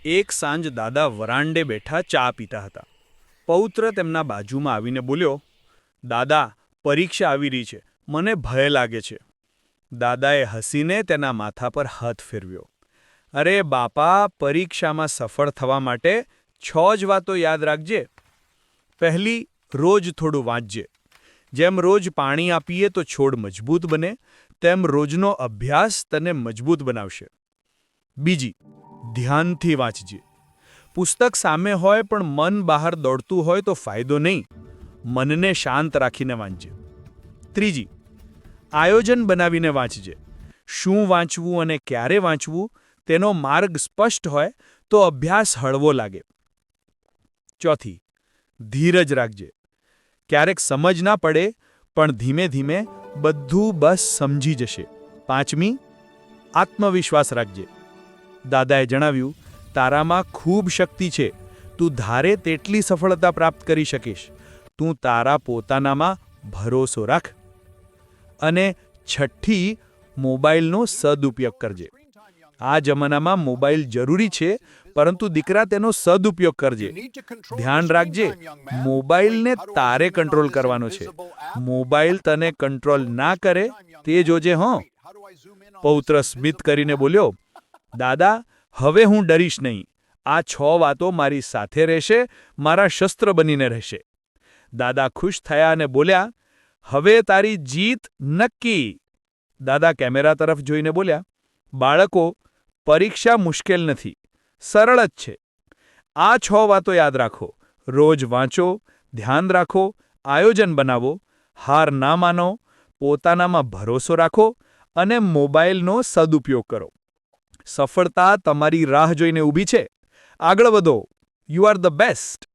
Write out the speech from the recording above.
એક સાંજ દાદા વરાંડે બેઠા ચા પીતા હતા. પૌત્ર તેમના બાજુમાં આવીને બોલ્યો, દાદા, પરીક્ષા આવી રહી છે, મને ભય લાગે છે. દાદાએ હસીને તેના માથા પર હાથ ફેરવ્યો. અરે બાપા, પરીક્ષામાં સફળ થવા માટે 6 જ વાતો યાદ રાખજે. પહેલી, રોજ થોડું વાંચજે. જેમ રોજ પાણી આપીએ તો છોડ મજબૂત બને, તેમ રોજનો અભ્યાસ તને મજબૂત બનાવશે. બીજી, ધ્યાનથી વાંચજે. પુસ્તક સામે હોય પણ મન બહાર દોડતું હોય તો ફાયદો નહીં. મનને શાંત રાખીને વાંચજે. ત્રીજી, આયોજન બનાવીને વાંચજે. શું વાંચવું અને ક્યારે વાંચવું તેનો માર્ગ સ્પષ્ટ હોય તો અભ્યાસ હળવો લાગે. ચોથી, ધીરજ રાખજે. ક્યારેક સમજ ના પડે પણ ધીમે ધીમે બધું બસ સમજી જશે. પાંચમી, આત્મવિશ્વાસ રાખજે. દાદાએ જણાવ્યું, તારામાં ખૂબ શક્તિ છે. તું ધારે તેટલી સફળતા પ્રાપ્ત કરી શકીશ. તું તારા પોતાનામાં ભરોસો રાખ. અને છઠ્ઠી, મોબાઈલનો સદુપયોગ કરજે. આ જમાનામાં મોબાઈલ જરૂરી છે, પરંતુ દીકરા તેનો સદુપયોગ કરજે. ધ્યાન રાખજે, મોબાઈલને તારે કંટ્રોલ કરવાનો છે. મોબાઈલ તને કંટ્રોલ ના કરે તે જોજે. પૌત્ર સ્મિત કરીને બોલ્યો, દાદા, હવે હું ડરીશ નહીં. આ 6 વાતો મારી સાથે રહેશે, મારા શસ્ત્ર બનીને રહેશે. દાદા ખુશ થયા અને બોલ્યા, હવે તારી જીત નક્કી. દાદા કેમેરા તરફ જોઈને બોલ્યા, બાળકો, પરીક્ષા મુશ્કેલ નથી, સરળ જ છે. આ 6 વાતો યાદ રાખો. રોજ વાંચો, ધ્યાન રાખો, આયોજન બનાવો, હાર ના માનો, પોતાનામાં ભરોસો રાખો અને મોબાઈલનો સદુપયોગ કરો. સફળતા તમારી રાહ જોઈને ઊભી છે. આગળ વધો. You are the best.